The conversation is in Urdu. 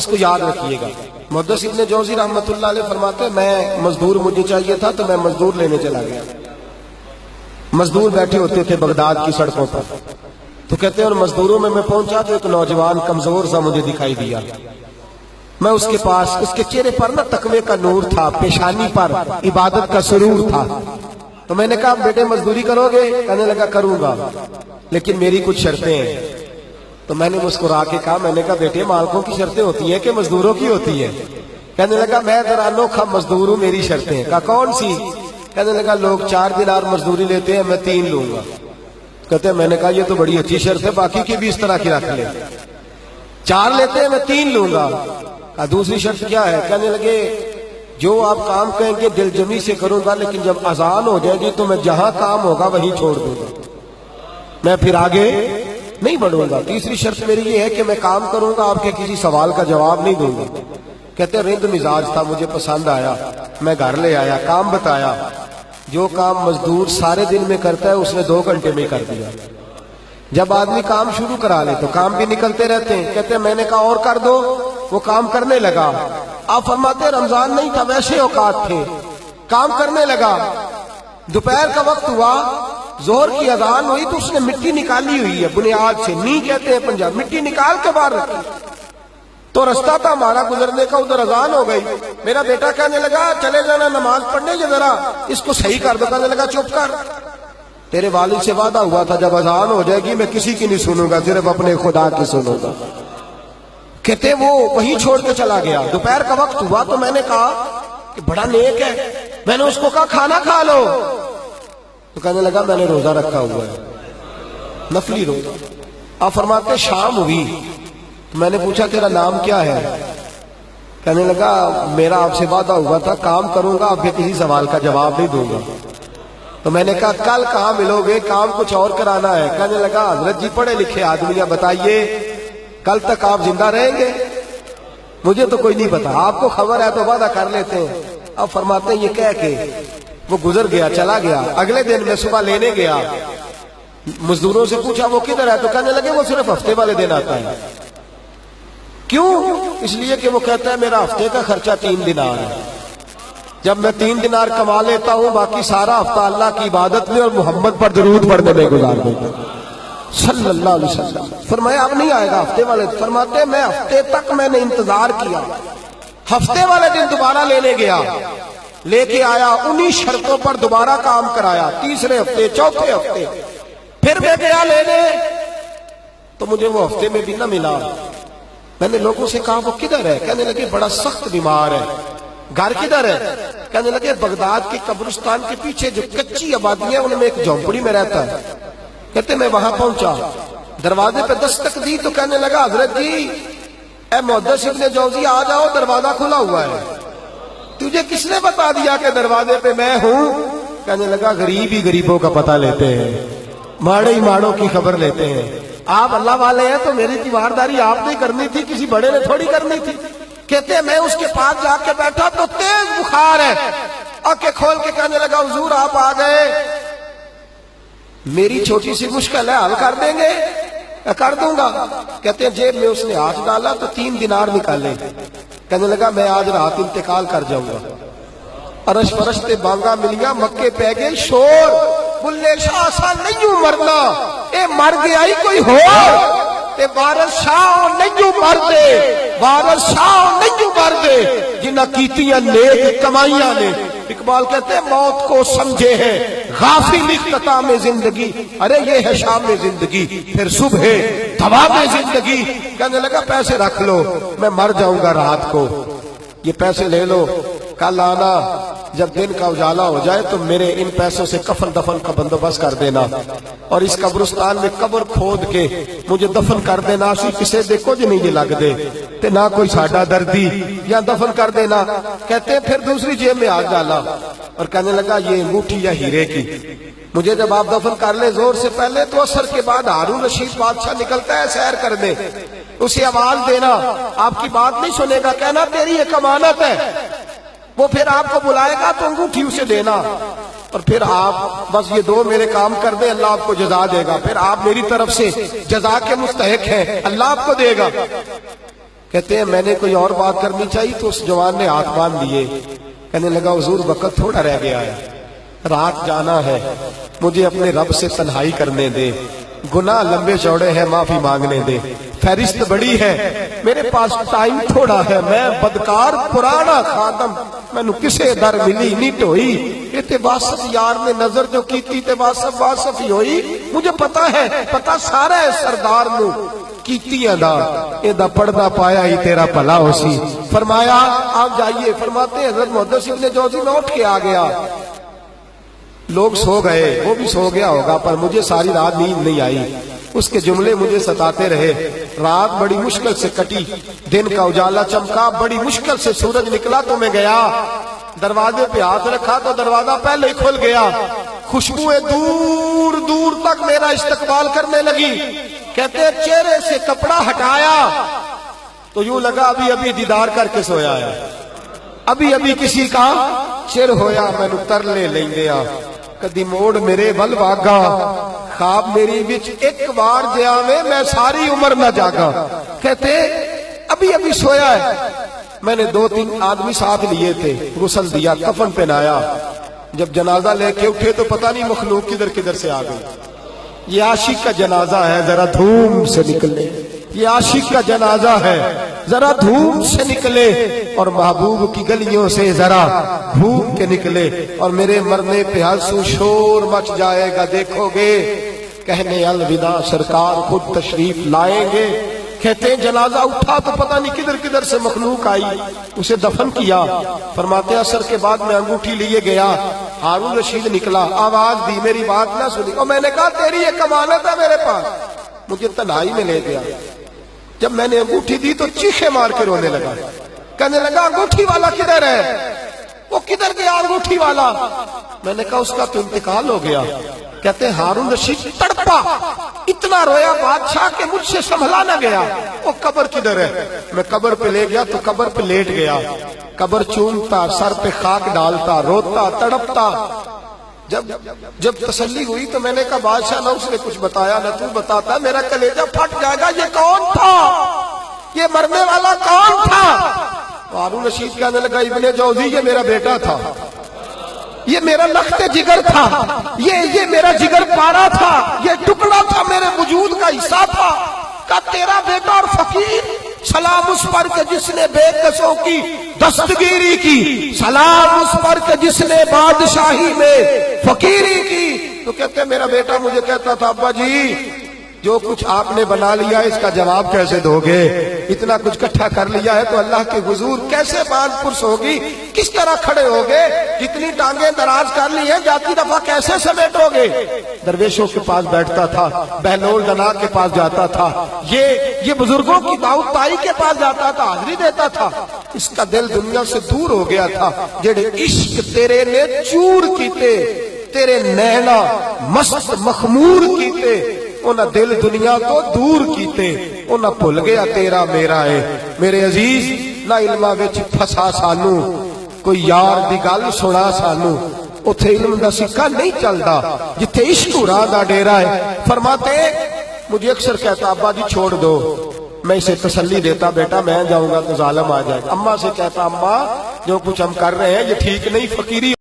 اس کو یاد رکھیے گا۔ محدث ابن جوزی رحمۃ اللہ علیہ فرماتے ہیں میں مزدور مجھے چاہیے تھا تو میں مزدور لینے چلا گیا۔ مزدور بیٹھے ہوتے تھے بغداد کی سڑکوں پر، تو کہتے ہیں اور مزدوروں میں پہنچا تو ایک نوجوان کمزور سا مجھے دکھائی دیا۔ میں اس کے پاس، اس کے چہرے پر نا تقوی کا نور تھا، پیشانی پر عبادت کا سرور تھا۔ تو میں نے کہا بیٹے مزدوری کرو گے؟ کہنے لگا کروں گا لیکن میری کچھ شرطیں ہیں۔ تو میں نے مسکرا کے کہا، میں نے کہا بیٹے مالکوں کی شرطیں ہوتی ہیں کہ مزدوروں کی ہوتی ہے؟ کہنے لگا میں ذرا انوکھا مزدور ہوں، میری شرطیں۔ کہا کون سی؟ کہنے لگا لوگ 4 دینار مزدوری لیتے ہیں، میں 3 لوں گا۔ کہتے ہیں میں نے کہا یہ تو بڑی اچھی شرط ہے، باقی کی بھی اس طرح کی رکھ لیں۔ 4 لیتے ہیں میں 3 لوں گا۔ کہا دوسری شرط کیا ہے؟ کہنے لگے جو آپ کام کہیں گے دل جمی سے کروں گا، لیکن جب اذان ہو جائے گی تو میں جہاں کام ہوگا وہیں چھوڑ دوں گا، میں پھر آگے نہیں بڑھوں گا۔ تیسری شرط میری یہ ہے کہ میں کام کروں گا، آپ کے کسی سوال کا جواب نہیں دوں گا۔ کہتے رند مزاج تھا، مجھے پسند آیا، میں گھر لے آیا، کام بتایا۔ جو کام مزدور سارے دن میں کرتا ہے اس نے 2 گھنٹے میں کر دیا۔ جب آدمی کام شروع کرا لے تو کام بھی نکلتے رہتے ہیں۔ کہتے ہیں میں نے کہا اور کر دو، وہ کام کرنے لگا۔ آپ فرماتے رمضان نہیں تھا ویسے اوقات تھے، کام کرنے لگا۔ دوپہر کا وقت ہوا، ظہر کی اذان ہوئی تو اس نے مٹی نکالی ہوئی ہے بنیاد سے، نی کہتے ہیں پنجاب، مٹی نکال کے باہر رکھی۔ تو رستہ تھا ہمارا گزرنے کا، ادھر اذان ہو گئی۔ میرا بیٹا کہنے لگا چلے جانا نماز پڑھنے، یہ ذرا اس کو صحیح کر دو۔ کہنے لگا چپ کر، تیرے والد سے وعدہ ہوا تھا جب اذان ہو جائے گی میں کسی کی نہیں سنوں گا، صرف اپنے خدا کی سنوں گا۔ کہتے وہ وہیں چھوڑ کے چلا گیا۔ دوپہر کا وقت ہوا تو میں نے کہا کہ بڑا نیک ہے، میں نے اس کو کہا کھانا کھا لو۔ تو کہنے لگا میں نے روزہ رکھا ہوا ہے، نفلی روزہ۔ آپ فرماتے شام ہوئی، میں نے پوچھا تیرا نام کیا ہے؟ کہنے لگا میرا آپ سے وعدہ ہوا تھا کام کروں گا، آپ کے کسی سوال کا جواب نہیں دوں گا۔ تو میں نے کہا کل کہاں ملو گے، کام کچھ اور کرانا ہے۔ کہنے لگا حضرت جی پڑھے لکھے آدمی ہیں، بتائیے کل تک آپ زندہ رہیں گے؟ مجھے تو کوئی نہیں پتا، آپ کو خبر ہے تو وعدہ کر لیتے ہیں۔ اب فرماتے ہیں یہ کہہ کے وہ گزر گیا، چلا گیا۔ اگلے دن میں صبح لینے گیا، مزدوروں سے پوچھا وہ کدھر ہے؟ تو کہنے لگے وہ صرف ہفتے والے دن آتا ہے۔ کیوں؟ اس لیے کہ وہ کہتا ہے میرا ہفتے کا خرچہ 3 دینار ہے، جب میں 3 دینار کما لیتا ہوں باقی سارا ہفتہ اللہ کی عبادت میں اور محمد پر درود پڑھنے میں گزار دیتا ہوں صلی اللہ علیہ وسلم۔ فرمایا اب نہیں آئے گا ہفتے والے۔ فرماتے میں ہفتے تک میں نے انتظار کیا، ہفتے والے دن دوبارہ لینے گیا، لے کے آیا، انہی شرطوں پر دوبارہ کام کرایا، تیسرے ہفتے، چوتھے ہفتے۔ پھر میں گیا لینے تو مجھے وہ ہفتے میں بھی نہ ملا۔ میں نے لوگوں سے کہا وہ کدھر ہے؟ کہنے لگے بڑا سخت بیمار ہے۔ گھر کدھر ہے؟ کہنے لگے بغداد کے قبرستان کے پیچھے جو کچی آبادی ہے ان میں ایک جھونپڑی میں رہتا ہے۔ کہتے میں وہاں پہنچا، دروازے پہ دستک دی تو کہنے لگا حضرت جی اے محدث ابن جوزی آ جاؤ، دروازہ کھلا ہوا ہے۔ تجھے کس نے بتا دیا کہ دروازے پہ میں ہوں؟ کہنے لگا غریب ہی غریبوں کا پتہ لیتے ہیں، ماڑے ہی ماڑوں کی خبر لیتے ہیں۔ آپ اللہ والے ہیں تو میری تیمارداری آپ نے کرنی تھی، کسی بڑے نے تھوڑی کرنی تھی۔ کہتے ہیں میں اس کے پاس جا کے بیٹھا تو تیز بخار ہے، آنکھیں کھول کے کہنے لگا حضور آپ آ گئے، میری چھوٹی سی مشکل ہے، حل کر دیں گے؟ کر دوں گا۔ کہتے ہیں جیب میں اس نے ہاتھ ڈالا تو 3 دینار نکالے۔ کہنے لگا میں آج رات انتقال کر جاؤں گا۔ ارش فرش تے بانگا ملیا، مکے پہ گئے شور، بلے شاہ سا نہیں مرنا، اے مر گیا ہی کوئی ہو، تے وارث شاہ نہیں مر دے، وارث شاہ نہیں مر دے، جنہ کیتیاں نیک کمائیاں نے۔ اقبال کہتے ہیں موت کو سمجھے ہیں غافل اختتام زندگی، ارے یہ ہے شام زندگی پھر صبح دوام زندگی۔ کہنے لگا پیسے رکھ لو، میں مر جاؤں گا رات کو، یہ پیسے لے لو، کل آنا جب دن کا اجالا ہو جائے تو میرے ان پیسوں سے کفن دفن کا بندوبست کر دینا، اور اس قبرستان میں قبر کھود کے مجھے دفن کر دینا، اسی کسے دیکھو جو نہیں یہ لگ دے تے نہ کوئی ساڈا دردی، یا دفن کر دینا۔ کہتے ہیں پھر دوسری جیب میں ہاتھ ڈالا اور کہنے لگا یہ انگوٹھی یا ہیرے کی، مجھے جب آپ دفن کر لیں زور سے پہلے تو عصر کے بعد ہارون رشید بادشاہ نکلتا ہے سیر کرنے، اسے آواز دینا، آپ کی بات نہیں سنے گا، کہنا تیری ایک امانت ہے، وہ پھر آپ کو بلائے گا تو انگوٹھی اسے دینا، اور پھر آپ بس یہ 2 میرے کام کر دیں، اللہ آپ کو جزا دے گا، پھر آپ میری طرف سے جزا کے مستحق ہیں، اللہ آپ کو دے گا۔ کہتے ہیں میں نے کوئی اور بات کرنی چاہیے تو اس جوان نے ہاتھ باندھ دیے، کہنے لگا حضور وقت تھوڑا رہ گیا ہے، رات جانا ہے، مجھے اپنے رب سے تنہائی کرنے دے، گناہ لمبے چوڑے ہیں، معافی مانگنے دے، فہرست بڑی ہے، میرے پاس ٹائم تھوڑا ہے، میں بدکار پرانا خادم، مینو کسے در ملی نہیں ٹوئی، یہ تے واسف یار نے نظر جو کیتی تے واسف واسف ہی ہوئی، مجھے پتا ہے، پتا سارا ہے سردار نو کیتیاں دا، اے دا پردہ پایا ہی تیرا بھلا ہو سی۔ فرمایا آپ جائیے، فرماتے ہیں حضرت محدث ابن جوزی میں اٹھ کے آ گیا، لوگ سو گئے، وہ بھی سو گیا ہوگا، پر مجھے ساری رات نیند نہیں آئی، اس کے جملے مجھے ستاتے رہے، رات بڑی مشکل سے کٹی، دن کا اجالا چمکا، بڑی مشکل سے سورج نکلا تو میں گیا، دروازے پہ ہاتھ رکھا تو دروازہ پہلے ہی کھل گیا، خوشبوئیں دور دور تک میرا استقبال کرنے لگی، کہتے ہیں چہرے سے کپڑا ہٹایا تو یوں لگا ابھی ابھی دیدار کر کے سویا ہے، ابھی ابھی کسی کا چر ہویا، میں نتر لے لیں گیا، کدی موڑ میرے ول واگا، خواب میری وچ ایک بار جاوے میں ساری عمر نہ جاگا، کہتے ابھی ابھی سویا ہے، میں نے 2-3 آدمی ساتھ لیے تھے، غسل دیا، کفن پہنایا، جب جنازہ لے کے اٹھے تو پتہ نہیں مخلوق کدھر کدھر سے آ گئی، یہ عاشق کا جنازہ ہے ذرا دھوم سے نکلے، یہ عاشق کا جنازہ ہے ذرا دھوم سے نکلے، اور محبوب کی گلیوں سے ذرا گھوم کے نکلے، اور میرے مرنے پہ ہنسو شور مچ جائے گا، دیکھو گے کہنے الوداع سرکار خود تشریف لائیں گے۔ کہتے ہیں جنازہ اٹھا تو پتہ نہیں کدھر کدھر سے مخلوق آئی، اسے دفن کیا، فرماتے ہیں عصر کے بعد میں انگوٹھی لیے گیا، ہارون رشید نکلا، آواز دی، میری بات نہ سنی، اور میں نے کہا تیری ایک امانت ہے میرے پاس، مجھے تنہائی میں لے گیا، جب میں نے انگوٹھی دی تو چیخے مار کے رونے لگا، کہنے لگا انگوٹھی والا کدھر ہے، وہ کدھر گیا انگوٹھی والا، میں نے کہا اس کا تو انتقال ہو گیا، کہتے ہیں ہارون رشید تڑپا، اتنا رویا بادشاہ کہ مجھ سے سنبھلا نہ گیا، وہ قبر کدھر ہے، میں قبر پہ لے گیا تو قبر پہ لیٹ گیا، قبر چومتا، سر پہ خاک ڈالتا، روتا، تڑپتا، جب تسلی ہوئی تو میں نے کہا بادشاہ نہ اس نے کچھ بتایا نہ تو بتاتا، میرا کلیجہ پھٹ جائے گا، یہ کون تھا، یہ مرنے والا کون تھا، ہارون رشید کہنے لگا ابن جوزی یہ میرا بیٹا تھا، یہ میرا لخت جگر تھا، یہ میرا جگر پارا تھا، یہ ٹکڑا تھا میرے وجود کا حصہ تھا، کہ تیرا بیٹا اور فقیر، سلام اس پر کہ جس نے بے کسوں کی دستگیری کی، سلام اس پر کہ جس نے بادشاہی میں فقیری کی۔ تو کہتے ہیں میرا بیٹا مجھے کہتا تھا ابا جی جو کچھ آپ نے بنا لیا ہے اس کا جواب کیسے دو گے، اتنا کچھ کٹھا کر لیا ہے تو اللہ کے حضور کیسے باندھ پرس ہوگی، کس طرح کھڑے ہوگے، جتنی ٹانگیں دراز کر لی ہیں جاتی دفعہ کیسے سمیٹو گے، درویشوں کے پاس بیٹھتا تھا، بہلول دنا کے پاس جاتا تھا، یہ بزرگوں کی دعوت تائی کے پاس جاتا تھا، حاضری دیتا تھا، اس کا دل دنیا سے دور ہو گیا تھا، جڑے عشق تیرے نے چور کیتے، تیرے نینا مست مخمور کیتے، انہاں دل دنیا کو دور کیتے، انہاں بھول گیا تیرا میرا ہے۔ میرے عزیز نہ علماں وچ پھسا سانو، کوئی یار دی گل سنا سانو، اتھے علم دا سکہ نہیں چلدا جتھے عشق راہ دا ڈیرا ہے۔ فرماتے مجھے اکثر کہتا ابا جی چھوڑ دو، میں اسے تسلی دیتا بیٹا میں جاؤں گا تو ظالم آ جائے گا، اماں سے کہتا اماں جو کچھ ہم کر رہے ہیں یہ ٹھیک نہیں، فقیری